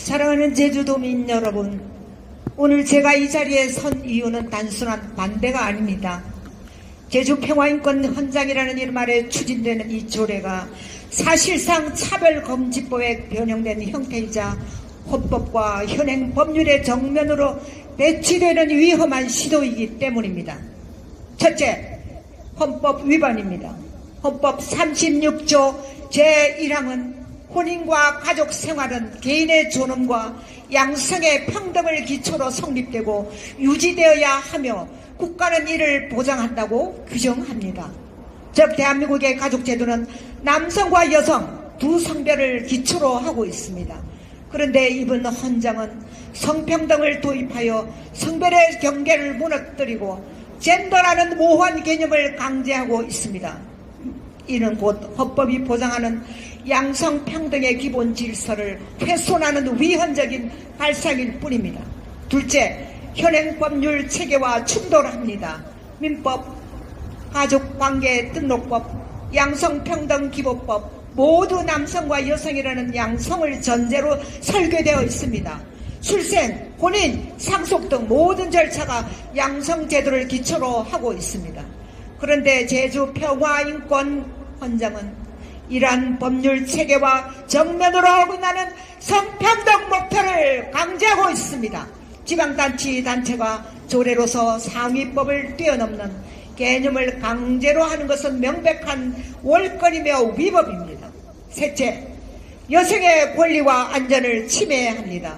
사랑하는 제주도민 여러분, 오늘 제가 이 자리에 선 이유는 단순한 반대가 아닙니다. 제주평화인권 헌장이라는 이름 아래 추진되는 이 조례가 사실상 차별금지법에 변형된 형태이자 헌법과 현행 법률의 정면으로 배치되는 위험한 시도이기 때문입니다. 첫째, 헌법 위반입니다. 헌법 36조 제1항은 혼인과 가족 생활은 개인의 존엄과 양성의 평등을 기초로 성립되고 유지되어야 하며 국가는 이를 보장한다고 규정합니다. 즉 대한민국의 가족제도는 남성과 여성 두 성별을 기초로 하고 있습니다. 그런데 이번 헌장은 성평등을 도입하여 성별의 경계를 무너뜨리고 젠더라는 모호한 개념을 강제하고 있습니다. 이는 곧 헌법이 보장하는 양성평등의 기본 질서를 훼손하는 위헌적인 발상일 뿐입니다. 둘째, 현행 법률 체계와 충돌합니다. 민법, 가족관계등록법, 양성평등기본법 모두 남성과 여성이라는 양성을 전제로 설계되어 있습니다. 출생, 혼인, 상속 등 모든 절차가 양성제도를 기초로 하고 있습니다. 그런데 제주평화인권 헌장은 이러한 법률 체계와 정면으로 어긋나는 성평등 목표를 강조하고 있습니다. 지방단체가 조례로서 상위법을 뛰어넘는 개념을 강제로 하는 것은 명백한 월권이며 위법입니다. 셋째, 여성의 권리와 안전을 침해합니다.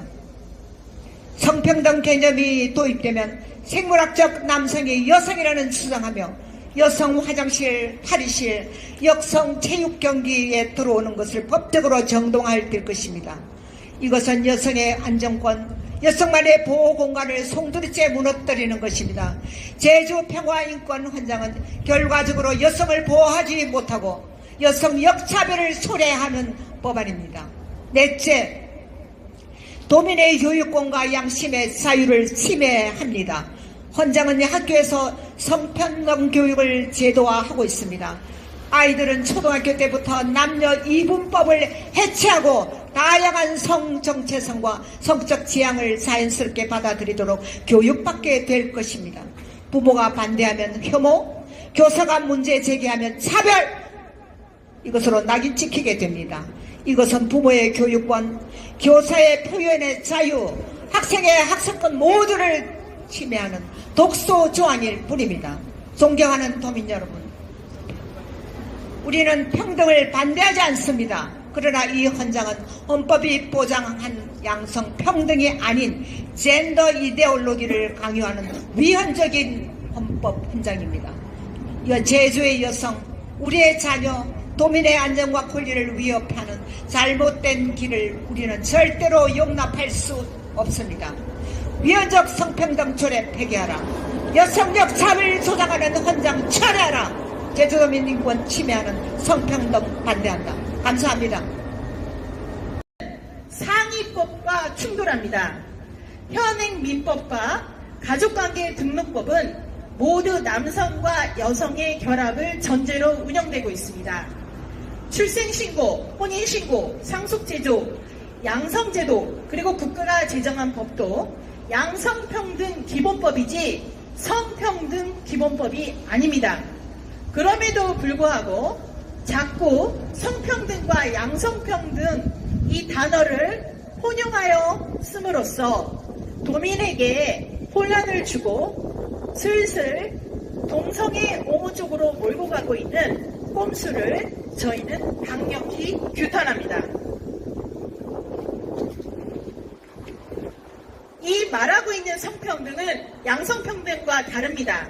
성평등 개념이 도입되면 생물학적 남성이 여성이라는 주장하며 여성 화장실, 탈의실, 여성 체육 경기에 들어오는 것을 법적으로 정당화할 것입니다. 이것은 여성의 안전권, 여성만의 보호 공간을 송두리째 무너뜨리는 것입니다. 제주평화인권 헌장은 결과적으로 여성을 보호하지 못하고 여성 역차별을 초래하는 법안입니다. 넷째, 도민의 교육권과 양심의 자유를 침해합니다. 헌장은 학교에서 성평등 교육을 제도화하고 있습니다. 아이들은 초등학교 때부터 남녀 이분법을 해체하고 다양한 성정체성과 성적 지향을 자연스럽게 받아들이도록 교육받게 될 것입니다. 부모가 반대하면 혐오, 교사가 문제 제기하면 차별, 이것으로 낙인 찍히게 됩니다. 이것은 부모의 교육권, 교사의 표현의 자유, 학생의 학습권 모두를 침해하는 독소 조항일 뿐입니다. 존경하는 도민 여러분, 우리는 평등을 반대하지 않습니다. 그러나 이 헌장은 헌법이 보장한 양성 평등이 아닌 젠더 이데올로기를 강요하는 위헌적인 헌법 헌장입니다. 제주의 여성, 우리의 자녀, 도민의 안전과 권리를 위협하는 잘못된 길을 우리는 절대로 용납할 수 없습니다. 위헌적 성평등 조례 폐기하라. 여성력 차별을 조장하는 헌장 철회하라. 제주도민 인권 침해하는 성평등 반대한다. 감사합니다. 상위법과 충돌합니다. 현행 민법과 가족관계 등록법은 모두 남성과 여성의 결합을 전제로 운영되고 있습니다. 출생신고, 혼인신고, 상속제도, 양성제도, 그리고 국가가 제정한 법도 양성평등 기본법이지 성평등 기본법이 아닙니다. 그럼에도 불구하고 자꾸 성평등과 양성평등 이 단어를 혼용하여 씀으로써 도민에게 혼란을 주고 슬슬 동성애 옹호 쪽으로 몰고 가고 있는 꼼수를 저희는 강력히 규탄합니다. 이 말하고 있는 성평등은 양성평등과 다릅니다.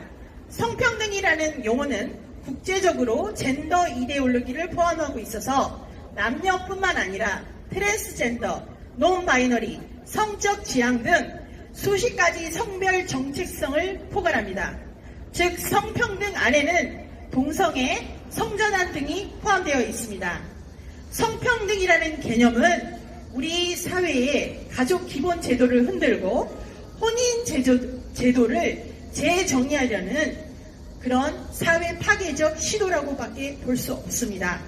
성평등이라는 용어는 국제적으로 젠더 이데올로기를 포함하고 있어서 남녀뿐만 아니라 트랜스젠더, 논바이너리, 성적 지향 등 수십 가지 성별 정체성을 포괄합니다. 즉 성평등 안에는 동성애, 성전환 등이 포함되어 있습니다. 성평등이라는 개념은 우리 사회의 가족 기본 제도를 흔들고 혼인 제도를 재정의하려는 그런 사회 파괴적 시도라고밖에 볼 수 없습니다.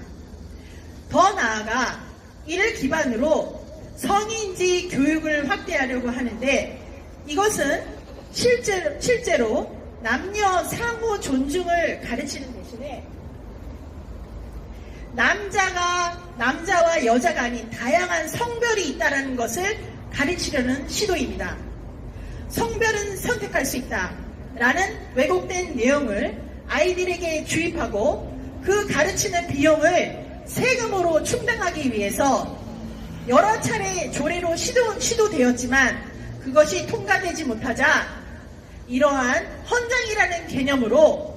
더 나아가 이를 기반으로 성인지 인권주의 교육을 확대하려고 하는데 이것은 실제로 남녀 상호 존중을 가르치는 대신에 남자와 여자가 아닌 다양한 성별이 있다는 것을 가르치려는 시도입니다. 성별은 선택할 수 있다라는 왜곡된 내용을 아이들에게 주입하고 그 가르치는 비용을 세금으로 충당하기 위해서 여러 차례 조례로 시도되었지만 그것이 통과되지 못하자 이러한 헌장이라는 개념으로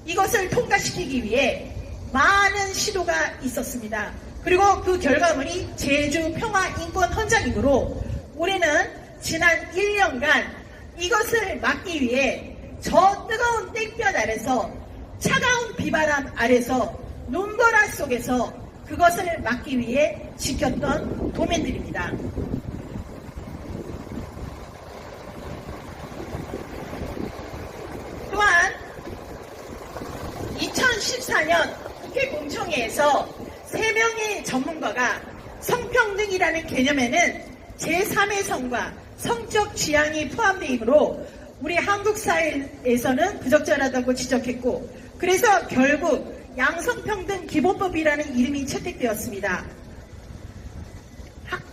이것을 통과시키기 위해 많은 시도가 있었습니다. 그리고 그 결과물이 제주 평화인권헌장이므로 우리는 지난 1년간 이것을 막기 위해 저 뜨거운 땡볕 아래서 차가운 비바람 아래서 눈보라 속에서 그것을 막기 위해 지켰던 도민들입니다. 또한 2014년 국회 공청회에서 3명의 전문가가 성평등이라는 개념에는 제3의 성과 성적 취향이 포함되므로 우리 한국 사회에서는 부적절하다고 지적했고 그래서 결국 양성평등 기본법이라는 이름이 채택되었습니다.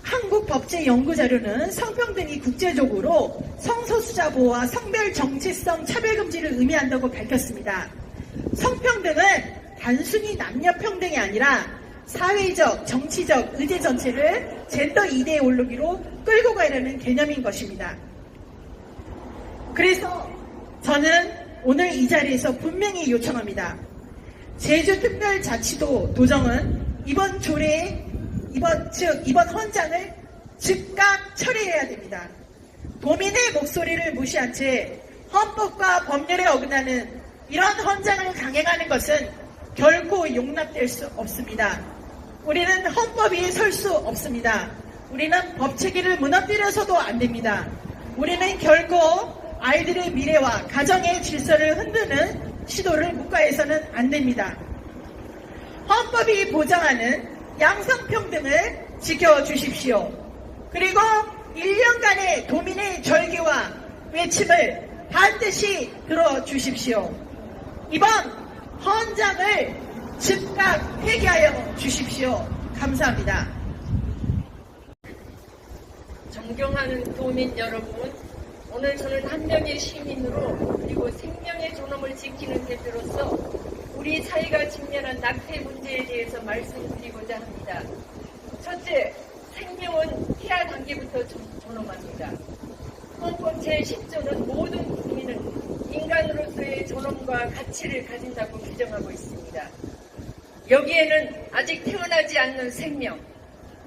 한국법제연구자료는 성평등이 국제적으로 성소수자 보호와 성별 정체성 차별금지를 의미한다고 밝혔습니다. 성평등은 단순히 남녀평등이 아니라 사회적, 정치적 의제 전체를 젠더 이데올로기로 끌고 가려는 개념인 것입니다. 그래서 저는 오늘 이 자리에서 분명히 요청합니다. 제주특별자치도 도정은 이번 헌장을 즉각 철회해야 됩니다. 도민의 목소리를 무시한 채 헌법과 법률에 어긋나는 이런 헌장을 강행하는 것은 결코 용납될 수 없습니다. 우리는 헌법 위에 설 수 없습니다. 우리는 법체계를 무너뜨려서도 안 됩니다. 우리는 결코 아이들의 미래와 가정의 질서를 흔드는 시도를 묵과해서는 안 됩니다. 헌법이 보장하는 양성평등을 지켜주십시오. 그리고 1년간의 도민의 절규와 외침을 반드시 들어주십시오. 이번 헌장을 즉각 폐기하여 주십시오. 감사합니다. 존경하는 도민 여러분, 오늘 저는 한 명의 시민으로 그리고 생명의 존엄을 지키는 대표로서 우리 사회가 직면한 낙태 문제에 대해서 말씀드리고자 합니다. 첫째, 생명은 태아 단계부터 존엄합니다. 헌법 제10조는 모든 국민은 인간으로서의 존엄과 가치를 가진다고 규정하고 있습니다. 여기에는 아직 태어나지 않는 생명,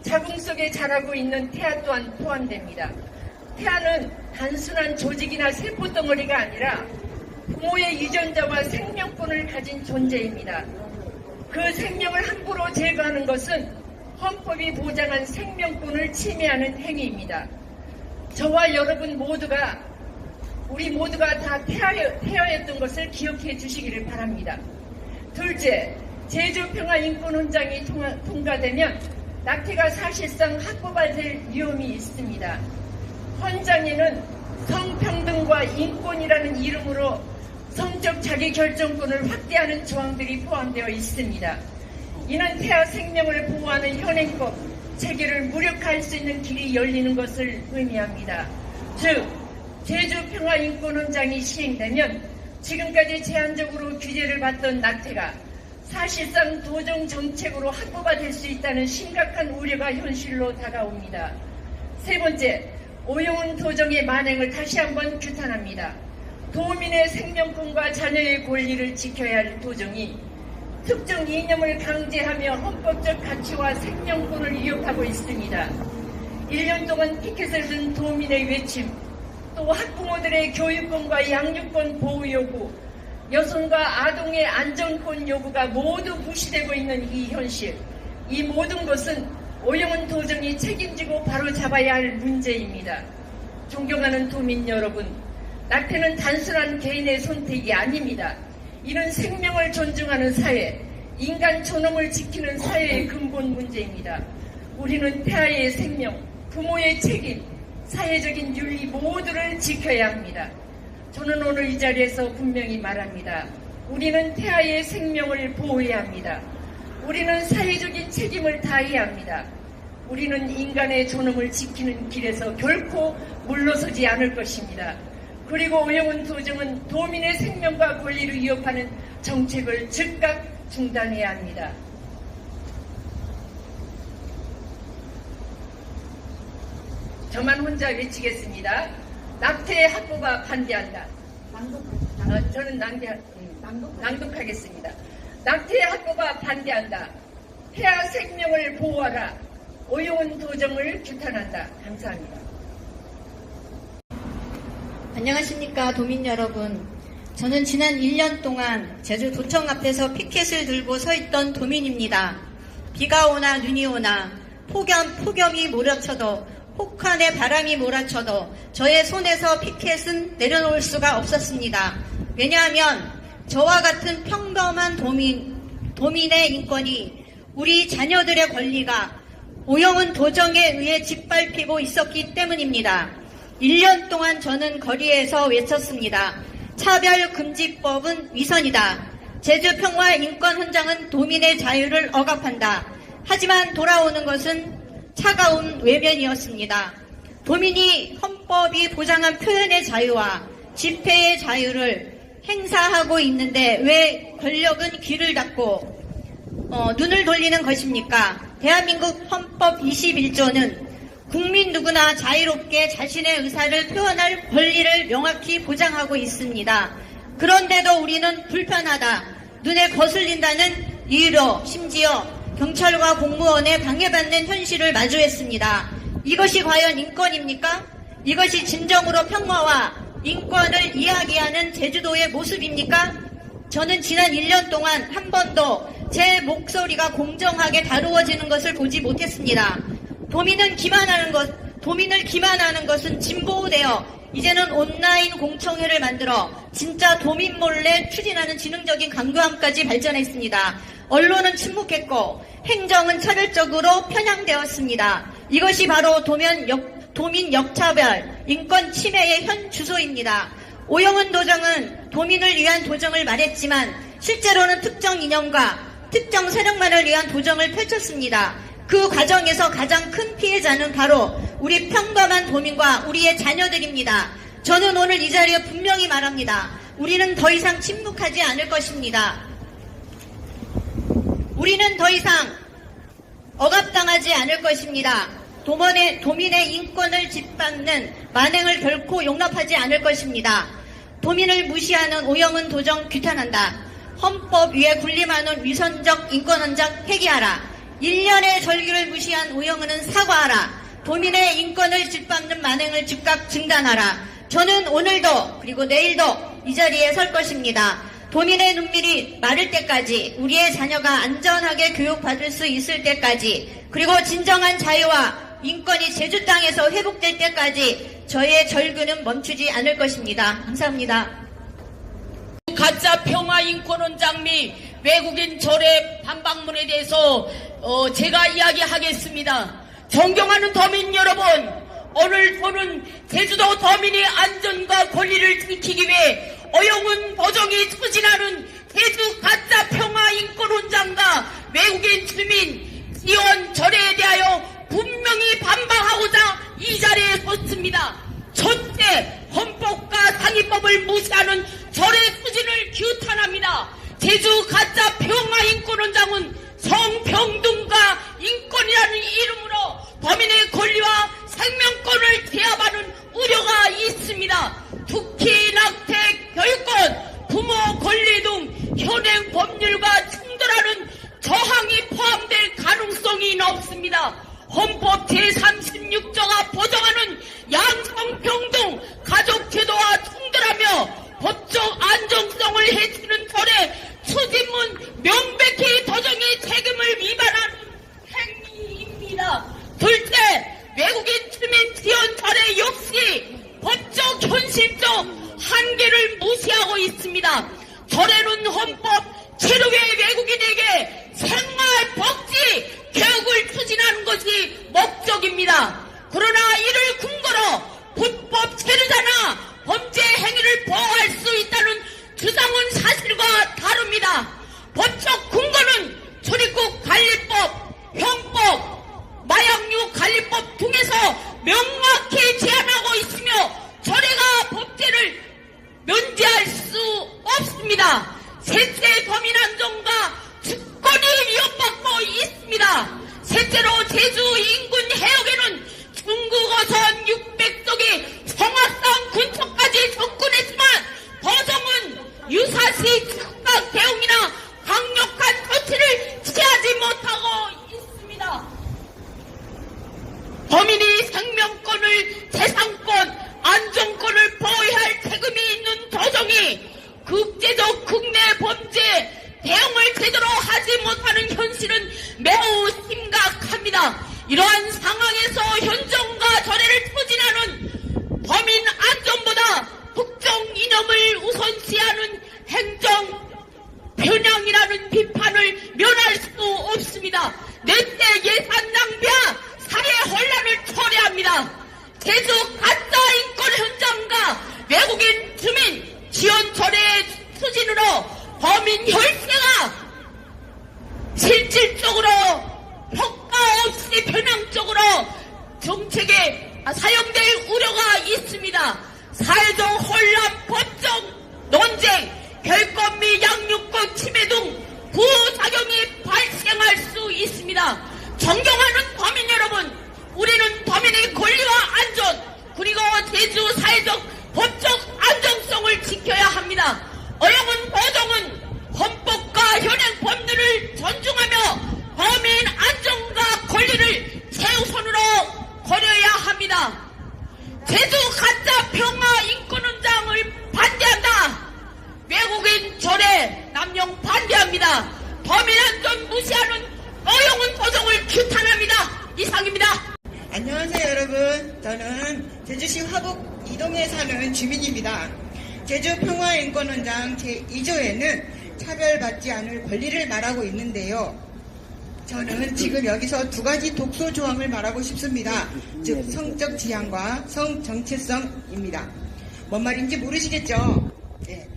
자궁 속에 자라고 있는 태아 또한 포함됩니다. 태아는 단순한 조직이나 세포덩어리가 아니라 부모의 유전자와 생명권을 가진 존재입니다. 그 생명을 함부로 제거하는 것은 헌법이 보장한 생명권을 침해하는 행위입니다. 저와 여러분 모두가 우리 모두가 다 태아였던 것을 기억해 주시기를 바랍니다. 둘째, 제주평화인권헌장이 통과되면 낙태가 사실상 합법화될 위험이 있습니다. 헌장에는 성평등과 인권이라는 이름으로 성적 자기결정권을 확대하는 조항들이 포함되어 있습니다. 이는 태아 생명을 보호하는 현행법 체계를 무력화할 수 있는 길이 열리는 것을 의미합니다. 즉, 제주평화인권헌장이 시행되면 지금까지 제한적으로 규제를 받던 낙태가 사실상 도정 정책으로 합법화될 수 있다는 심각한 우려가 현실로 다가옵니다. 세 번째, 오용훈 도정의 만행을 다시 한번 규탄합니다. 도민의 생명권과 자녀의 권리를 지켜야 할 도정이 특정 이념을 강제하며 헌법적 가치와 생명권을 위협하고 있습니다. 1년 동안 피켓을 든 도민의 외침, 또 학부모들의 교육권과 양육권 보호 요구, 여성과 아동의 안전권 요구가 모두 무시되고 있는 이 현실, 이 모든 것은 오용훈 도정이 책임지고 바로잡아야 할 문제입니다. 존경하는 도민 여러분, 낙태는 단순한 개인의 선택이 아닙니다. 이는 생명을 존중하는 사회, 인간 존엄을 지키는 사회의 근본 문제입니다. 우리는 태아의 생명, 부모의 책임, 사회적인 윤리 모두를 지켜야 합니다. 저는 오늘 이 자리에서 분명히 말합니다. 우리는 태아의 생명을 보호해야 합니다. 우리는 사회적인 책임을 다해야 합니다. 우리는 인간의 존엄을 지키는 길에서 결코 물러서지 않을 것입니다. 그리고 오영훈 도정은 도민의 생명과 권리를 위협하는 정책을 즉각 중단해야 합니다. 저만 혼자 외치겠습니다. 낙태 학부가 반대한다. 저는 낭독하겠습니다. 낙태 학부가 반대한다. 태아 생명을 보호하라. 오영훈 도정을 규탄한다. 감사합니다. 안녕하십니까 도민 여러분. 저는 지난 1년 동안 제주도청 앞에서 피켓을 들고 서 있던 도민입니다. 비가 오나 눈이 오나 폭염이 몰아쳐도 혹한의 바람이 몰아쳐도 저의 손에서 피켓은 내려놓을 수가 없었습니다. 왜냐하면 저와 같은 평범한 도민의 인권이, 우리 자녀들의 권리가 오영훈 도정에 의해 짓밟히고 있었기 때문입니다. 1년 동안 저는 거리에서 외쳤습니다. 차별금지법은 위선이다. 제주평화인권훈장은 도민의 자유를 억압한다. 하지만 돌아오는 것은 차가운 외면이었습니다. 도민이 헌법이 보장한 표현의 자유와 집회의 자유를 행사하고 있는데 왜 권력은 귀를 닫고 눈을 돌리는 것입니까? 대한민국 헌법 21조는 국민 누구나 자유롭게 자신의 의사를 표현할 권리를 명확히 보장하고 있습니다. 그런데도 우리는 불편하다, 눈에 거슬린다는 이유로 심지어 경찰과 공무원에 방해받는 현실을 마주했습니다. 이것이 과연 인권입니까? 이것이 진정으로 평화와 인권을 이야기하는 제주도의 모습입니까? 저는 지난 1년 동안 한 번도 제 목소리가 공정하게 다루어지는 것을 보지 못했습니다. 도민을 기만하는 것은 진보되어 이제는 온라인 공청회를 만들어 진짜 도민 몰래 추진하는 지능적인 강도함까지 발전했습니다. 언론은 침묵했고 행정은 차별적으로 편향되었습니다. 이것이 바로 도민 역차별, 인권 침해의 현 주소입니다. 오영훈 도정은 도민을 위한 도정을 말했지만 실제로는 특정 이념과 특정 세력만을 위한 도정을 펼쳤습니다. 그 과정에서 가장 큰 피해자는 바로 우리 평범한 도민과 우리의 자녀들입니다. 저는 오늘 이 자리에 분명히 말합니다. 우리는 더 이상 침묵하지 않을 것입니다. 우리는 더 이상 억압당하지 않을 것입니다. 도민의 인권을 짓밟는 만행을 결코 용납하지 않을 것입니다. 도민을 무시하는 오영훈 도정 규탄한다. 헌법 위에 군림하는 위선적 인권헌장 폐기하라. 1년의 절기를 무시한 오영훈은 사과하라. 도민의 인권을 짓밟는 만행을 즉각 중단하라. 저는 오늘도 그리고 내일도 이 자리에 설 것입니다. 도민의 눈물이 마를 때까지, 우리의 자녀가 안전하게 교육받을 수 있을 때까지, 그리고 진정한 자유와 인권이 제주 땅에서 회복될 때까지 저의 절규는 멈추지 않을 것입니다. 감사합니다. 가짜 평화인권원장 및 외국인 절의 반박문에 대해서 제가 이야기하겠습니다. 존경하는 도민 여러분, 오늘 저는 제주도 도민의 안전과 권리를 지키기 위해 오영훈 도정이 추진하는 제주 가짜 평화인권원장과 외국인 주민 지원 절에 대하여 분명히 반박하고자 이 자리에 섰습니다. 첫째, 헌법과 상위법을 무시하는 절의 추진을 규탄합니다. 제주 가짜 평화인권원장은 성평등과 인권이라는 이름으로 도민의 권리와 생명권을 제압하는 우려가 있습니다. 특히 낙태, 교육권, 부모 권리 등 현행 법률과 충돌하는 저항이 포함될 가능성이 높습니다. 헌법 제36조가 보장하는 양성평등, 가족제도와 충돌하며 법적 안정성을 해치는 절의 추진문 명백히 도정의 책임을 위반하는 행위입니다. 둘째, 외국인 주민 지원 절의 역시 법적 현실적 한계를 무시하고 있습니다. 절에는 헌법 7회 외국인에게 생활복지 교육을 추진하는 것이 목적입니다. 불법 체류자나 범죄 행위를 보호할 수 있다는 주장은 사실과 다릅니다. 법적 근거는 출입국 관리법, 형법, 마약류 관리법 등에서 명확히 제한하고 있으며 철회가 법제를 면제할 수 없습니다. 셋째, 범인 안전과 주권이 위협받고 있습니다. 셋째로 제주 인근 해역에는 중국 어선 600척이 성악산 근처까지 접근했지만 보정은 유사시 즉각 대응이나 강력한 조치를 취하지 못하고 있습니다. 범인이 생명권을, 재산권, 안전권을 보호해야 할 책임이 있는 도정이 국제적 국내 범죄 대응을 제대로 하지 못하는 현실은 매우 심각합니다. 이러한 상황에서 현정과 절해를 추진하는 범인 안전보다 특정 이념을 우선시하는 행정 편향이라는 비판을 면할 수 없습니다. 넷째, 예산 낭비와 사회 혼란을 초래합니다. 제주 가짜 인권 현장과 외국인 주민 지원 철회 추진으로 범인 혈세가 실질적으로 효과 없이 편향적으로 정책에 사용될 우려가 있습니다. 사회적 혼란, 법적 논쟁, 결권 및 양육권 침해 등 부작용이 발생할 수 있습니다. 존경하는 범인 여러분, 우리는 범인의 권리와 안전 그리고 제주 사회적 법적 안정성을 지켜야 합니다. 어영은 보정은 헌법과 현행 법률을 존중하며 범인 안전과 권리를 최우선으로 고려해야 합니다. 제주 가짜 평화 인권훈장을 반대한다. 외국인 절해 남용 반대합니다. 범인 안전 무시하는 어영은 보정을 규탄합니다. 이상입니다. 안녕하세요 여러분. 저는 제주시 화북 이동에 사는 주민입니다. 제주 평화인권헌장 제2조에는 차별받지 않을 권리를 말하고 있는데요. 저는 지금 여기서 두 가지 독소 조항을 말하고 싶습니다. 즉 성적 지향과 성정체성입니다. 뭔 말인지 모르시겠죠? 네.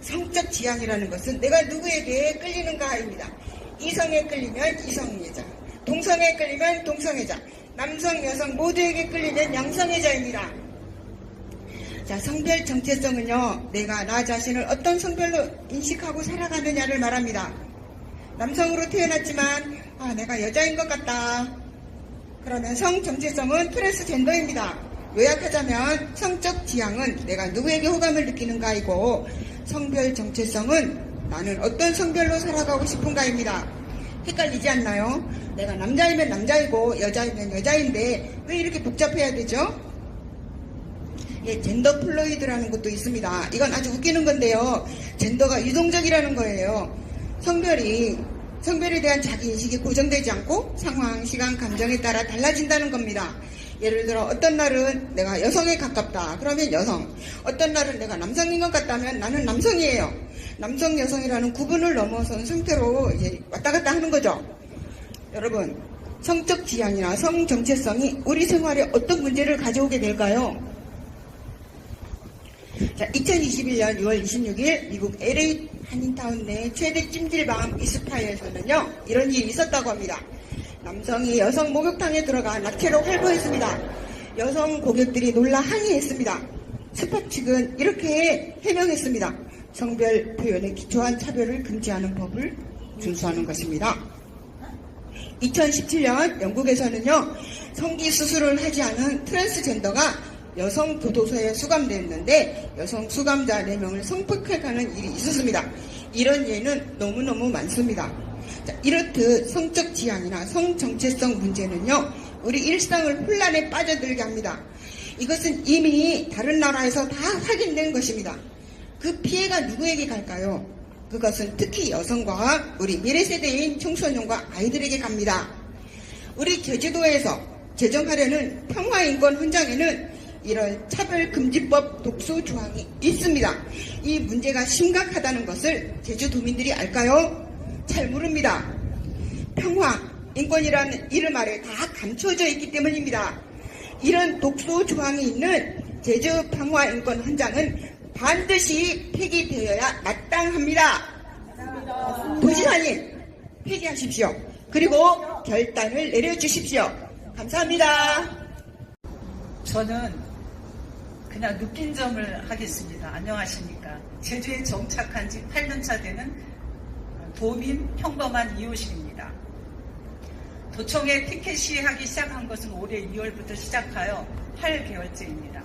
성적 지향이라는 것은 내가 누구에게 끌리는가입니다. 이성에 끌리면 이성애자, 동성에 끌리면 동성애자, 남성, 여성 모두에게 끌리는 양성애자입니다. 자, 성별 정체성은요, 내가 나 자신을 어떤 성별로 인식하고 살아가느냐를 말합니다. 남성으로 태어났지만 내가 여자인 것 같다. 그러면 성 정체성은 트랜스젠더입니다. 요약하자면 성적 지향은 내가 누구에게 호감을 느끼는가이고, 성별 정체성은 나는 어떤 성별로 살아가고 싶은가입니다. 헷갈리지 않나요? 내가 남자이면 남자이고 여자이면 여자인데 왜 이렇게 복잡해야 되죠? 예, 젠더 플루이드라는 것도 있습니다. 이건 아주 웃기는 건데요. 젠더가 유동적이라는 거예요. 성별에 대한 자기인식이 고정되지 않고 상황, 시간, 감정에 따라 달라진다는 겁니다. 예를 들어 어떤 날은 내가 여성에 가깝다. 그러면 여성. 어떤 날은 내가 남성인 것 같다면 나는 남성이에요. 남성, 여성이라는 구분을 넘어선 상태로 이제 왔다 갔다 하는 거죠. 여러분, 성적 지향이나 성 정체성이 우리 생활에 어떤 문제를 가져오게 될까요? 자, 2021년 6월 26일 미국 LA 한인타운 내 최대 찜질방 이스파이어에서는요, 이런 일이 있었다고 합니다. 남성이 여성 목욕탕에 들어가 낙태로 활보했습니다. 여성 고객들이 놀라 항의했습니다. 스파 측은 이렇게 해명했습니다. 성별 표현에 기초한 차별을 금지하는 법을 준수하는 것입니다. 2017년 영국에서는요, 성기 수술을 하지 않은 트랜스젠더가 여성 교도소에 수감됐는데 여성 수감자 4명을 성폭행하는 일이 있었습니다. 이런 예는 너무너무 많습니다. 자, 이렇듯 성적 지향이나 성정체성 문제는요, 우리 일상을 혼란에 빠져들게 합니다. 이것은 이미 다른 나라에서 다 확인된 것입니다. 그 피해가 누구에게 갈까요? 그것은 특히 여성과 우리 미래세대인 청소년과 아이들에게 갑니다. 우리 제주도에서 제정하려는 평화인권훈장에는 이런 차별금지법 독소 조항이 있습니다. 이 문제가 심각하다는 것을 제주도민들이 알까요? 잘 모릅니다. 평화, 인권이라는 이름 아래 다 감춰져 있기 때문입니다. 이런 독소 조항이 있는 제주평화인권헌장은 반드시 폐기되어야 마땅합니다. 도지사님, 폐기하십시오. 그리고 결단을 내려주십시오. 감사합니다. 저는 그냥 느낀 점을 하겠습니다. 안녕하십니까. 제주에 정착한 지 8년차 되는 도민 평범한 이호식입니다. 도청에 피켓 시위하기 시작한 것은 올해 2월부터 시작하여 8개월째입니다.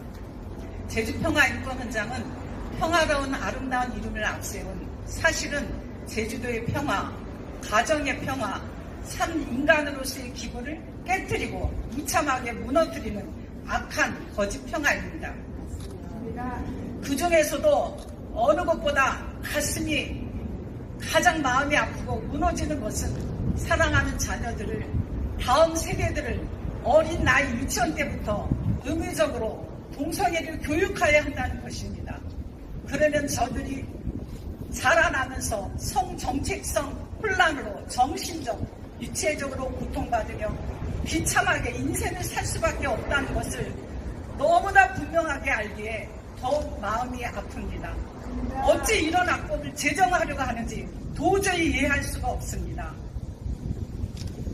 제주평화인권헌장은 평화로운 아름다운 이름을 앞세운 사실은 제주도의 평화, 가정의 평화, 산 인간으로서의 기분을 깨뜨리고 무참하게 무너뜨리는 악한 거짓 평화입니다. 그 중에서도 어느 것보다 가슴이 가장 마음이 아프고 무너지는 것은 사랑하는 자녀들을, 다음 세대들을 어린 나이 유치원 때부터 의무적으로 동성애를 교육해야 한다는 것입니다. 그러면 저들이 자라나면서 성정책성 혼란으로 정신적, 육체적으로 고통받으며 비참하게 인생을 살 수밖에 없다는 것을 너무나 분명하게 알기에 더욱 마음이 아픕니다. 어찌 이런 악법을 제정하려고 하는지 도저히 이해할 수가 없습니다.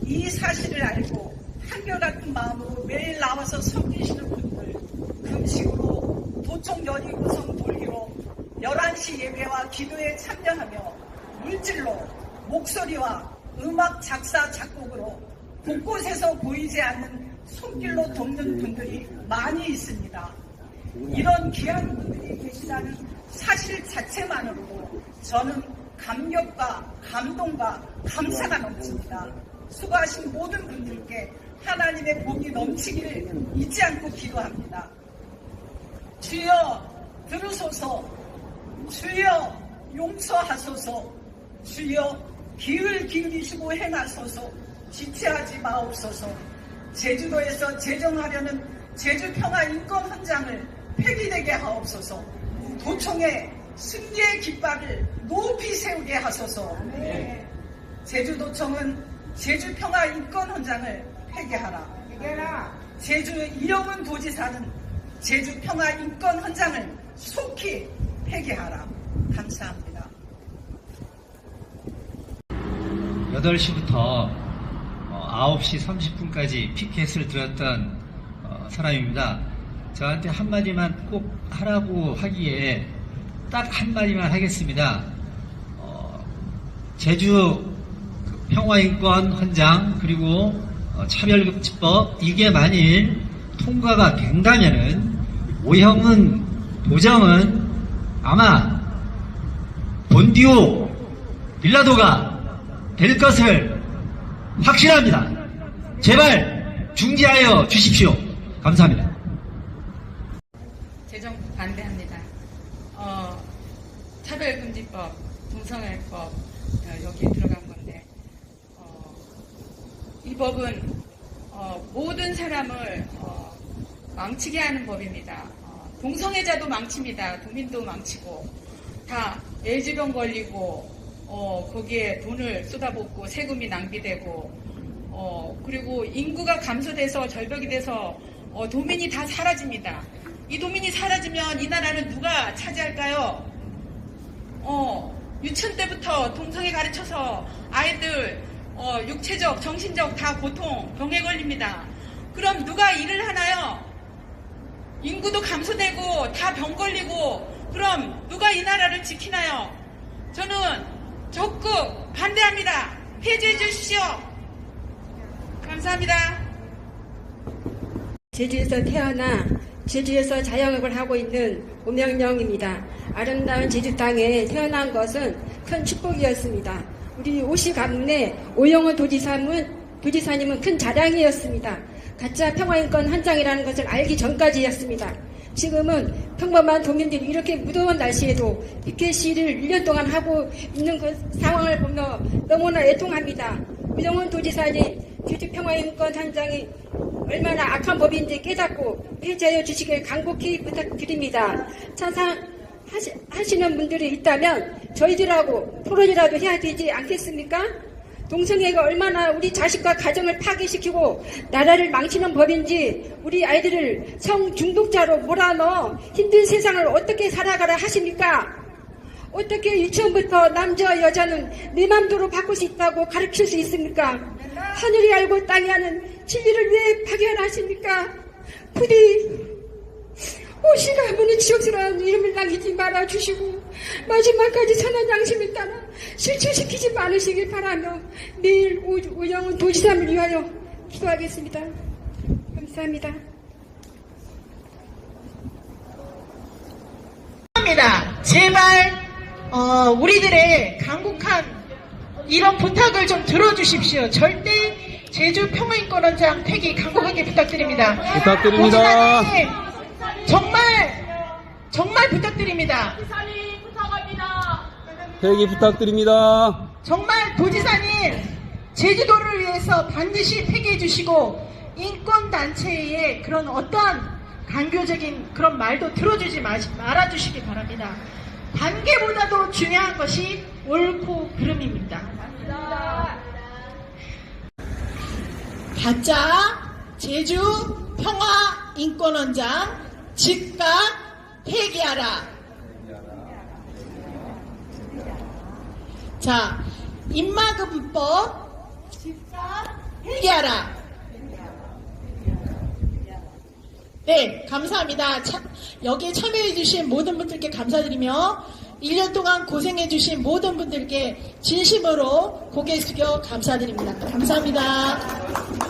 이 사실을 알고 한결같은 마음으로 매일 나와서 섬기시는 분들, 금식으로 도청 연희 구성 돌기로 11시 예배와 기도에 참여하며 물질로 목소리와 음악 작사 작곡으로 곳곳에서 보이지 않는 손길로 돕는 분들이 많이 있습니다. 이런 귀한 분들이 계시다는 사실 자체만으로도 저는 감격과 감동과 감사가 넘칩니다. 수고하신 모든 분들께 하나님의 복이 넘치기를 잊지 않고 기도합니다. 주여 들으소서, 주여 용서하소서, 주여 귀를 기울이시고 행하소서, 지체하지 마옵소서. 제주도에서 제정하려는 제주평화인권헌장을 폐기되게 하옵소서. 도청의 승리의 깃발을 높이 세우게 하소서. 제주도청은 제주평화인권헌장을 폐기하라. 제주 이영훈 도지사는 제주평화인권헌장을 속히 폐기하라. 감사합니다. 8시부터 9시 30분까지 피켓을 들었던 사람입니다. 저한테 한마디만 꼭 하라고 하기에 딱 한마디만 하겠습니다. 제주 평화인권헌장 그리고 차별금지법 이게 만일 통과가 된다면은 오형은 도정은 아마 본디오 빌라도가 될 것을 확실합니다. 제발 중지하여 주십시오. 감사합니다. 제정 반대합니다. 차별금지법, 동성애법 여기에 들어간 건데 이 법은 모든 사람을 망치게 하는 법입니다. 동성애자도 망칩니다. 도민도 망치고 다 애지병 걸리고 거기에 돈을 쏟아붓고 세금이 낭비되고 그리고 인구가 감소돼서 절벽이 돼서 도민이 다 사라집니다. 이 도민이 사라지면 이 나라는 누가 차지할까요? 유치원 때부터 동성애 가르쳐서 아이들 육체적, 정신적 다 고통, 병에 걸립니다. 그럼 누가 일을 하나요? 인구도 감소되고 다 병 걸리고 그럼 누가 이 나라를 지키나요? 저는 적극 반대합니다. 폐지해 주십시오. 감사합니다. 제주에서 태어나 제주에서 자영업을 하고 있는 오명영입니다. 아름다운 제주 땅에 태어난 것은 큰 축복이었습니다. 우리 오시 가문의 오영훈 도지사님은 큰 자랑이었습니다. 가짜 평화인권헌장이라는 것을 알기 전까지였습니다. 지금은 평범한 도민들이 이렇게 무더운 날씨에도 피켓 시위를 1년 동안 하고 있는 그 상황을 보며 너무나 애통합니다. 오영훈 도지사님, 제주평화인권헌장이 얼마나 악한 법인지 깨닫고 폐지하여 주시길 간곡히 부탁드립니다. 찬성하시는 분들이 있다면 저희들하고 토론이라도 해야 되지 않겠습니까? 동성애가 얼마나 우리 자식과 가정을 파괴시키고 나라를 망치는 법인지 우리 아이들을 성중독자로 몰아넣어 힘든 세상을 어떻게 살아가라 하십니까? 어떻게 유치원부터 남자와 여자는 내 맘대로 바꿀 수 있다고 가르칠 수 있습니까? 하늘이 알고 땅이 아는 진리를 왜 파괴하십니까? 부디 오시 가문의 지옥스러운 이름을 남기지 말아주시고 마지막까지 선한 양심을 따라 실추시키지 않으시길 바라며 내일 오영훈 도지사를 위하여 기도하겠습니다. 감사합니다. 제발 우리들의 간곡한 이런 부탁을 좀 들어주십시오. 절대 제주 평화인권원장 폐기 간곡하게 부탁드립니다. 부탁드립니다. 도지사님, 정말 부탁드립니다. 폐기 부탁드립니다. 정말 도지사님, 제주도를 위해서 반드시 폐기해 주시고 인권단체의 그런 어떠한 강교적인 그런 말도 들어주지 말아주시기 바랍니다. 관계보다도 중요한 것이 옳고 그름입니다. 가짜 제주 평화인권원장 즉각 폐기하라. 자, 입막음법 즉각 폐기하라. 네, 감사합니다. 여기에 참여해주신 모든 분들께 감사드리며 1년 동안 고생해주신 모든 분들께 진심으로 고개 숙여 감사드립니다. 감사합니다.